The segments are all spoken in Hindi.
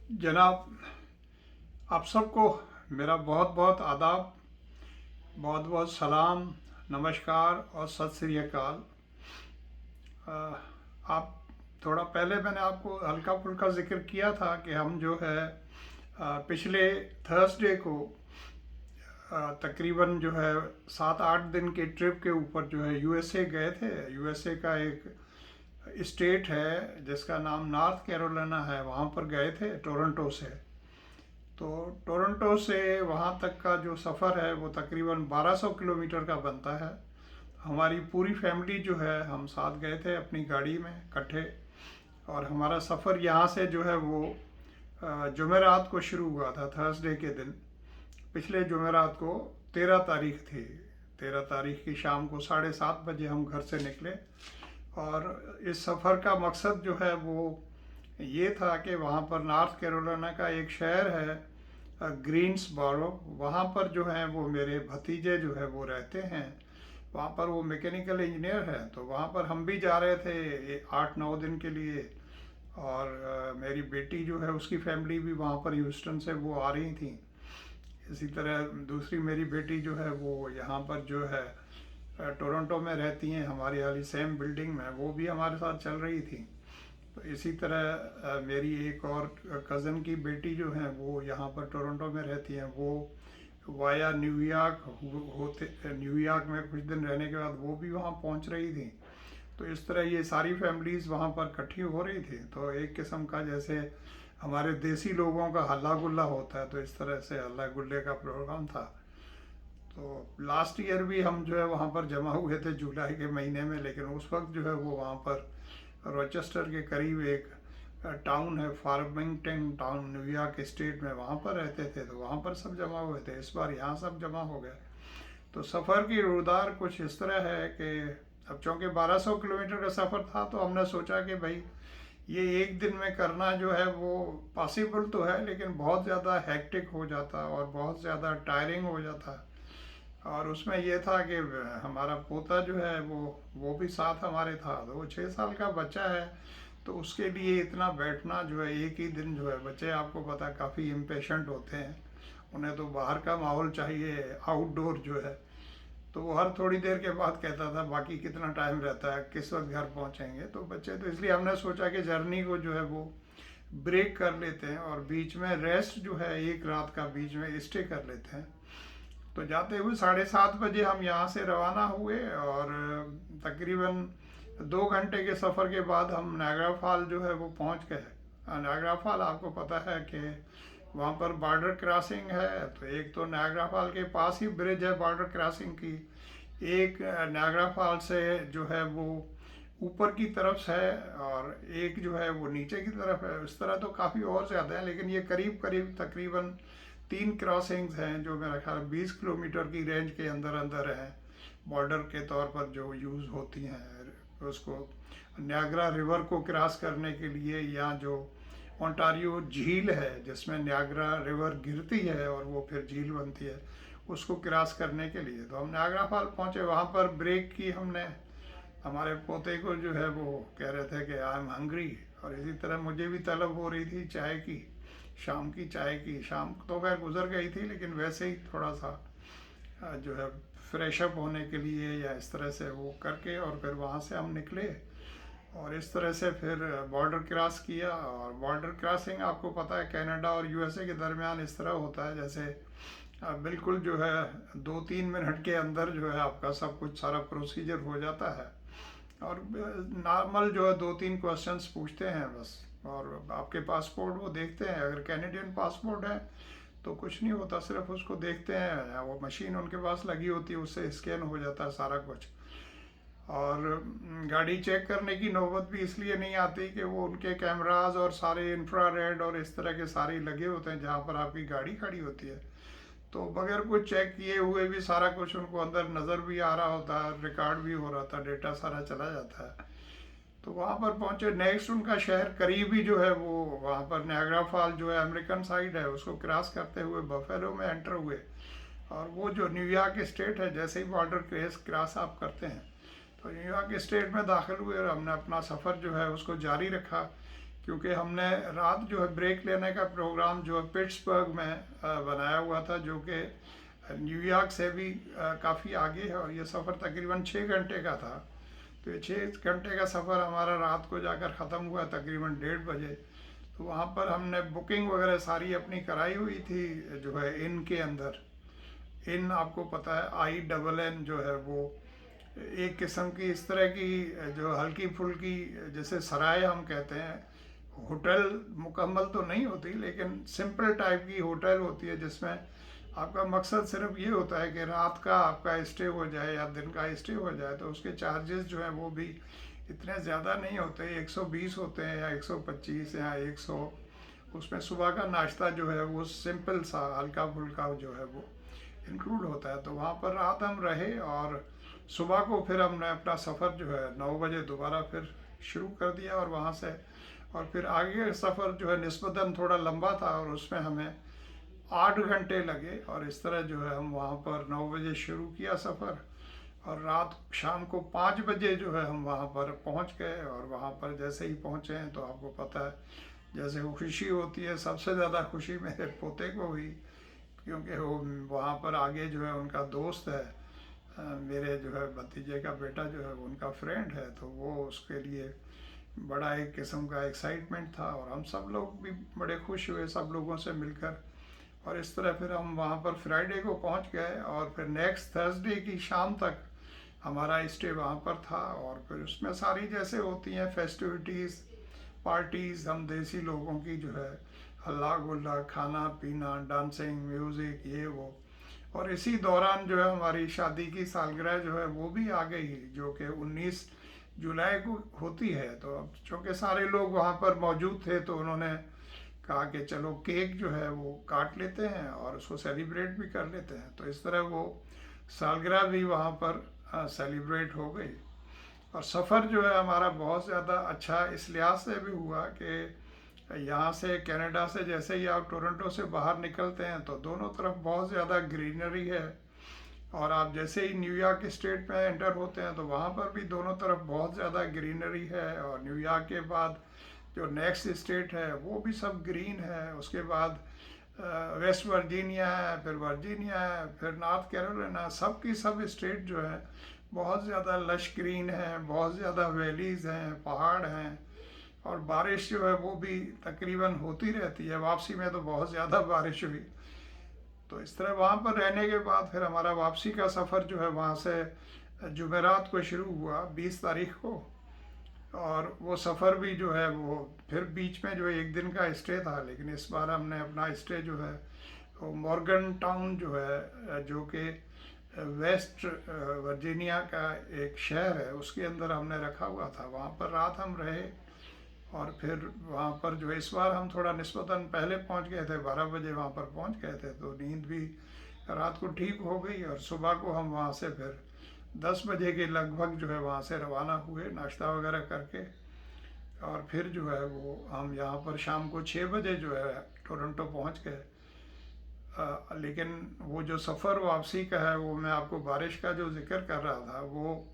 जनाब, आप सबको मेरा बहुत बहुत आदाब, बहुत बहुत सलाम, नमस्कार और सत श्री अकाल। आप थोड़ा पहले मैंने आपको हल्का फुल्का जिक्र किया था कि हम जो है पिछले थर्सडे को तकरीबन जो है 7-8 दिन के ट्रिप के ऊपर जो है यूएसए गए थे। यूएसए का एक स्टेट है जिसका नाम नॉर्थ कैरोलिना है, वहाँ पर गए थे टोरंटो से। तो टोरंटो से वहाँ तक का जो सफ़र है वो तकरीबन 1200 किलोमीटर का बनता है। हमारी पूरी फैमिली जो है हम साथ गए थे अपनी गाड़ी में इकट्ठे। और हमारा सफ़र यहाँ से जो है वो जुमेरात को शुरू हुआ था, थर्सडे के दिन। पिछले जुमेरात को 13 तारीख थी। 13 तारीख की शाम को 7:30 बजे हम घर से निकले। और इस सफ़र का मकसद जो है वो ये था कि वहाँ पर नॉर्थ कैरोलिना का एक शहर है ग्रीन्सबोरो, वहाँ पर जो है वो मेरे भतीजे जो है वो रहते हैं। वहाँ पर वो मैकेनिकल इंजीनियर है, तो वहाँ पर हम भी जा रहे थे 8-9 दिन के लिए। और मेरी बेटी जो है उसकी फैमिली भी वहाँ पर ह्यूस्टन से वो आ रही थी। इसी तरह दूसरी मेरी बेटी जो है वो यहाँ पर जो है टोरंटो में रहती हैं, हमारी वाली सेम बिल्डिंग में, वो भी हमारे साथ चल रही थी। तो इसी तरह मेरी एक और कज़न की बेटी जो है वो यहाँ पर टोरंटो में रहती हैं। वो वाया न्यूयॉर्क होते न्यूयॉर्क में कुछ दिन रहने के बाद वो भी वहाँ पहुँच रही थी। तो इस तरह ये सारी फैमिलीज़ वहाँ पर इकट्ठी हो रही थी। तो एक किस्म का जैसे हमारे देसी लोगों का हल्ला गुल्ला होता है, तो इस तरह से हल्ला गुल्ले का प्रोग्राम था। तो लास्ट ईयर भी हम जो है वहाँ पर जमा हुए थे जुलाई के महीने में, लेकिन उस वक्त जो है वो वहाँ पर रोचेस्टर के करीब एक टाउन है, फार्मिंगटन टाउन, न्यूयॉर्क स्टेट में, वहाँ पर रहते थे। तो वहाँ पर सब जमा हुए थे। इस बार यहाँ सब जमा हो गए। तो सफ़र की रुदार कुछ इस तरह है कि अब चूँकि 1200 किलोमीटर का सफ़र था, तो हमने सोचा कि भाई ये एक दिन में करना जो है वो पॉसिबल तो है, लेकिन बहुत ज़्यादा हेक्टिक हो जाता और बहुत ज़्यादा टायरिंग हो जाता। और उसमें ये था कि हमारा पोता जो है वो भी साथ हमारे था। तो वो 6 साल का बच्चा है, तो उसके लिए इतना बैठना जो है एक ही दिन जो है, बच्चे आपको पता काफ़ी इम्पेशेंट होते हैं, उन्हें तो बाहर का माहौल चाहिए, आउटडोर जो है। तो वो हर थोड़ी देर के बाद कहता था बाकी कितना टाइम रहता है, किस वक्त घर पहुंचेंगे। तो बच्चे, तो इसलिए हमने सोचा कि जर्नी को जो है वो ब्रेक कर लेते हैं और बीच में रेस्ट जो है एक रात का बीच में स्टे कर लेते हैं। तो जाते हुए 7:30 बजे हम यहाँ से रवाना हुए और तकरीबन 2 घंटे के सफ़र के बाद हम नायग्रा फॉल जो है वो पहुँच गए। नायग्रा फॉल आपको पता है कि वहाँ पर बॉर्डर क्रॉसिंग है। तो एक तो नायग्रा फॉल के पास ही ब्रिज है बॉर्डर क्रॉसिंग की, एक नायग्रा फॉल से जो है वो ऊपर की तरफ से है और एक जो है वो नीचे की तरफ है। इस तरह तो काफ़ी और ज़्यादा है, लेकिन ये करीब करीब तकरीबन 3 क्रॉसिंग्स हैं जो मेरा ख्याल 20 किलोमीटर की रेंज के अंदर अंदर हैं, बॉर्डर के तौर पर जो यूज़ होती हैं उसको न्यागरा रिवर को क्रॉस करने के लिए, या जो ओंटारियो झील है जिसमें न्यागरा रिवर गिरती है और वो फिर झील बनती है, उसको क्रॉस करने के लिए। तो हम नायग्रा फॉल पहुँचे, वहाँ पर ब्रेक की हमने। हमारे पोते को जो है वो कह रहे थे कि आई एम हंग्री, और इसी तरह मुझे भी तलब हो रही थी चाय की, शाम की चाय की। शाम तो खैर गुजर गई थी, लेकिन वैसे ही थोड़ा सा जो है फ्रेशअप होने के लिए या इस तरह से वो करके, और फिर वहाँ से हम निकले और इस तरह से फिर बॉर्डर क्रॉस किया। और बॉर्डर क्रॉसिंग आपको पता है कनाडा और यूएसए के दरमियान इस तरह होता है जैसे बिल्कुल जो है 2-3 मिनट के अंदर जो है आपका सब कुछ सारा प्रोसीजर हो जाता है। और नॉर्मल जो है 2-3 क्वेश्चंस पूछते हैं बस, और आपके पासपोर्ट वो देखते हैं। अगर कैनेडियन पासपोर्ट है तो कुछ नहीं होता, सिर्फ उसको देखते हैं, वो मशीन उनके पास लगी होती है, उससे स्कैन हो जाता है सारा कुछ। और गाड़ी चेक करने की नौबत भी इसलिए नहीं आती कि वो उनके कैमराज और सारे इंफ्रारेड और इस तरह के सारे लगे होते हैं जहाँ पर आपकी गाड़ी खड़ी होती है। तो बगैर कुछ चेक किए हुए भी सारा कुछ उनको अंदर नज़र भी आ रहा होता है, रिकॉर्ड भी हो रहा था, डेटा सारा चला जाता है। तो वहाँ पर पहुँचे। नेक्स्ट उनका शहर करीबी जो है वो वहाँ पर नायग्रा फॉल जो है अमेरिकन साइड है, उसको क्रॉस करते हुए बफेलो में एंटर हुए। और वो जो न्यूयॉर्क स्टेट है, जैसे ही बॉर्डर क्रॉस आप करते हैं तो न्यूयॉर्क स्टेट में दाखिल हुए और हमने अपना सफ़र जो है उसको जारी रखा। क्योंकि हमने रात जो है ब्रेक लेने का प्रोग्राम जो है पिट्सबर्ग में बनाया हुआ था, जो कि न्यूयॉर्क से भी काफ़ी आगे है, और ये सफ़र तकरीबन 6 घंटे का था। तो ये 6 घंटे का सफ़र हमारा रात को जाकर ख़त्म हुआ तकरीबन 1:30 बजे। तो वहाँ पर हमने बुकिंग वगैरह सारी अपनी कराई हुई थी, जो है इन के अंदर। इन आपको पता है, INN जो है वो एक किस्म की इस तरह की जो हल्की फुल्की, जैसे सराय हम कहते हैं, होटल मुकम्मल तो नहीं होती लेकिन सिंपल टाइप की होटल होती है, जिसमें आपका मकसद सिर्फ ये होता है कि रात का आपका स्टे हो जाए या दिन का स्टे हो जाए। तो उसके चार्जेस जो हैं वो भी इतने ज़्यादा नहीं होते, 120 होते हैं या 125 या 100। उसमें सुबह का नाश्ता जो है वो सिंपल सा हल्का फुल्का जो है वो इंक्लूड होता है। तो वहाँ पर रात हम रहे, और सुबह को फिर हमने अपना सफ़र जो है 9 बजे दोबारा फिर शुरू कर दिया, और वहाँ से और फिर आगे सफ़र जो है निस्बतन थोड़ा लंबा था, और उसमें हमें 8 घंटे लगे। और इस तरह जो है हम वहाँ पर 9 बजे शुरू किया सफ़र, और रात शाम को 5 बजे जो है हम वहाँ पर पहुँच गए। और वहाँ पर जैसे ही पहुँचे हैं तो आपको पता है, जैसे वो खुशी होती है, सबसे ज़्यादा खुशी मेरे पोते को हुई, क्योंकि वो वहाँ पर आगे जो है उनका दोस्त है, मेरे जो है भतीजे का बेटा जो है उनका फ्रेंड है, तो वो उसके लिए बड़ा एक किस्म का एक्साइटमेंट था। और हम सब लोग भी बड़े खुश हुए सब लोगों से मिलकर। और इस तरह फिर हम वहाँ पर फ्राइडे को पहुँच गए, और फिर नेक्स्ट थर्सडे की शाम तक हमारा स्टे वहाँ पर था। और फिर उसमें सारी जैसे होती हैं फेस्टिविटीज़, पार्टीज़, हम देसी लोगों की जो है हल्ला गुल्ला, खाना पीना, डांसिंग, म्यूज़िक, ये वो। और इसी दौरान जो है हमारी शादी की सालगिरह जो है वो भी आ गई, जो कि 19 जुलाई को होती है। तो अब चूँकि सारे लोग वहाँ पर मौजूद थे, तो उन्होंने कहा कि चलो केक जो है वो काट लेते हैं और उसको सेलिब्रेट भी कर लेते हैं। तो इस तरह वो सालगिरह भी वहाँ पर सेलिब्रेट हो गई। और सफ़र जो है हमारा बहुत ज़्यादा अच्छा इस लिहाज से भी हुआ कि यहाँ से कनाडा से जैसे ही आप टोरंटो से बाहर निकलते हैं तो दोनों तरफ बहुत ज़्यादा ग्रीनरी है। और आप जैसे ही न्यूयॉर्क स्टेट में एंटर होते हैं तो वहाँ पर भी दोनों तरफ बहुत ज़्यादा ग्रीनरी है। और न्यूयॉर्क के बाद जो नेक्स्ट स्टेट है वो भी सब ग्रीन है। उसके बाद वेस्ट वर्जीनिया है, फिर वर्जीनिया है, फिर नॉर्थ कैरोलिना, सब की सब स्टेट जो है बहुत ज़्यादा लश ग्रीन है, बहुत ज़्यादा वैलीज़ हैं, पहाड़ हैं। और बारिश जो है वो भी तकरीबन होती रहती है। वापसी में तो बहुत ज़्यादा बारिश हुई। तो इस तरह वहाँ पर रहने के बाद फिर हमारा वापसी का सफ़र जो है वहाँ से जुमेरात को शुरू हुआ, 20 तारीख को। और वो सफ़र भी जो है वो फिर बीच में जो है एक दिन का स्टे था, लेकिन इस बार हमने अपना स्टे जो है वो मॉर्गन टाउन जो है, जो कि वेस्ट वर्जीनिया का एक शहर है, उसके अंदर हमने रखा हुआ था। वहाँ पर रात हम रहे, और फिर वहाँ पर जो है इस बार हम थोड़ा निस्बतन पहले पहुँच गए थे, 12 बजे वहाँ पर पहुँच गए थे, तो नींद भी रात को ठीक हो गई। और सुबह को हम वहाँ से फिर 10 बजे के लगभग जो है वहाँ से रवाना हुए, नाश्ता वगैरह करके। और फिर जो है वो हम यहाँ पर शाम को 6 बजे जो है टोरंटो पहुँच गए। लेकिन वो जो सफ़र वापसी का है, वो मैं आपको बारिश का जो जिक्र कर रहा था, वो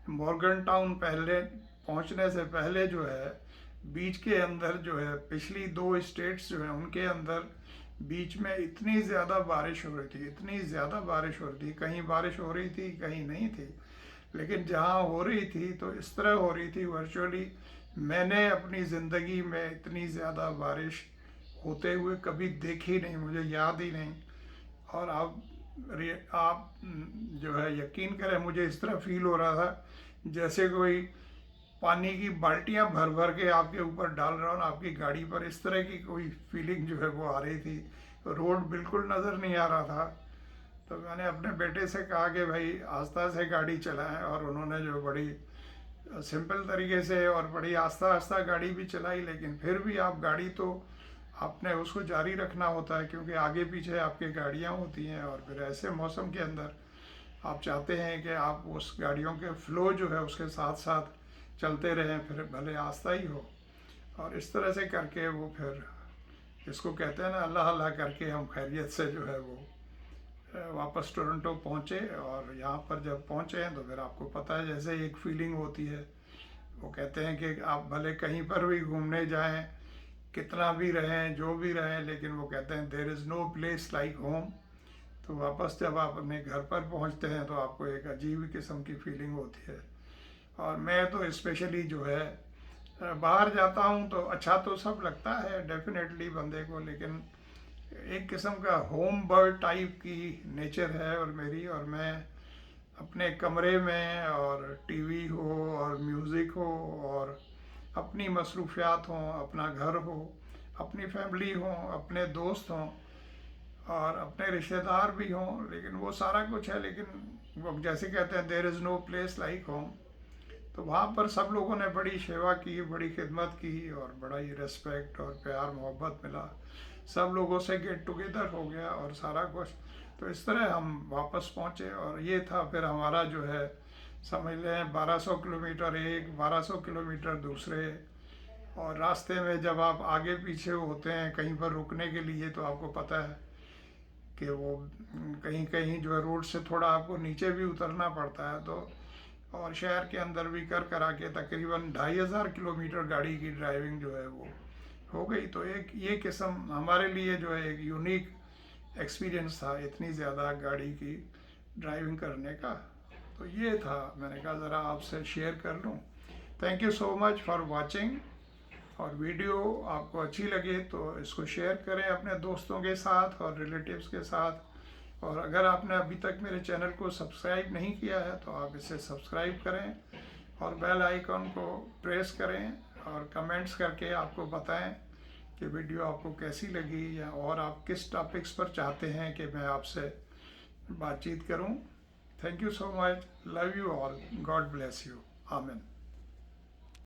मॉर्गन टाउन पहले पहुँचने से पहले जो है बीच के अंदर जो है पिछली 2 स्टेट्स जो हैं उनके अंदर बीच में इतनी ज़्यादा बारिश हो रही थी, इतनी ज़्यादा बारिश हो रही थी, कहीं बारिश हो रही थी कहीं नहीं थी। लेकिन जहाँ हो रही थी तो इस तरह हो रही थी, वर्चुअली मैंने अपनी ज़िंदगी में इतनी ज़्यादा बारिश होते हुए कभी देखी नहीं, मुझे याद ही नहीं। और आप जो है यकीन करें, मुझे इस तरह फील हो रहा था जैसे कोई पानी की बाल्टियां भर भर के आपके ऊपर डाल रहा हूँ ना आपकी गाड़ी पर, इस तरह की कोई फीलिंग जो है वो आ रही थी। रोड बिल्कुल नज़र नहीं आ रहा था। तो मैंने अपने बेटे से कहा कि भाई आस्ता से गाड़ी चलाएं, और उन्होंने जो बड़ी सिंपल तरीके से और बड़ी आस्ता आस्ता गाड़ी भी चलाई। लेकिन फिर भी आप गाड़ी तो आपने उसको जारी रखना होता है, क्योंकि आगे पीछे आपकी गाड़ियाँ होती हैं। और फिर ऐसे मौसम के अंदर आप चाहते हैं कि आप उस गाड़ियों के फ्लो जो है उसके साथ साथ चलते रहें, फिर भले आस्ता ही हो। और इस तरह से करके वो फिर जिसको कहते हैं ना अल्लाह अल्लाह करके हम खैरियत से जो है वो वापस टोरंटो पहुँचे। और यहाँ पर जब पहुँचे हैं तो फिर आपको पता है जैसे एक फीलिंग होती है, वो कहते हैं कि आप भले कहीं पर भी घूमने जाएं, कितना भी रहें, जो भी रहें, लेकिन वो कहते हैं there is no place like home. तो वापस जब आप अपने घर पर पहुंचते हैं तो आपको एक अजीब किस्म की फीलिंग होती है। और मैं तो स्पेशली जो है बाहर जाता हूं तो अच्छा तो सब लगता है डेफिनेटली बंदे को, लेकिन एक किस्म का होम बर्ड टाइप की नेचर है और मेरी, और मैं अपने कमरे में और टीवी हो और म्यूज़िक हो और अपनी मसरूफियात हों, अपना घर हो, अपनी फैमिली हो, अपने दोस्त हों और अपने रिश्तेदार भी हों, लेकिन वो सारा कुछ है। लेकिन वो जैसे कहते हैं there is no place like home. तो वहाँ पर सब लोगों ने बड़ी सेवा की, बड़ी खिदमत की और बड़ा ही रेस्पेक्ट और प्यार मोहब्बत मिला। सब लोगों से गेट टुगेदर हो गया और सारा कुछ। तो इस तरह हम वापस पहुँचे और ये था फिर हमारा जो है, समझ लें 1200 किलोमीटर एक, 1200 किलोमीटर दूसरे। और रास्ते में जब आप आगे पीछे होते हैं कहीं पर रुकने के लिए तो आपको पता है कि वो कहीं कहीं जो है रोड से थोड़ा आपको नीचे भी उतरना पड़ता है। तो और शहर के अंदर भी कर करा के तकरीबन 2500 किलोमीटर गाड़ी की ड्राइविंग जो है वो हो गई। तो एक ये किस्म हमारे लिए जो है एक यूनिक एक्सपीरियंस था, इतनी ज़्यादा गाड़ी की ड्राइविंग करने का। तो ये था, मैंने कहा ज़रा आपसे शेयर कर लूँ। Thank you so much for watching. और वीडियो आपको अच्छी लगे तो इसको शेयर करें अपने दोस्तों के साथ और रिलेटिव्स के साथ। और अगर आपने अभी तक मेरे चैनल को सब्सक्राइब नहीं किया है तो आप इसे सब्सक्राइब करें और बेल आइकन को प्रेस करें और कमेंट्स करके आपको बताएं कि वीडियो आपको कैसी लगी या और आप किस टॉपिक्स पर चाहते हैं कि मैं आपसे बातचीत करूं। Thank you so much, love you all, God bless you, आमीन।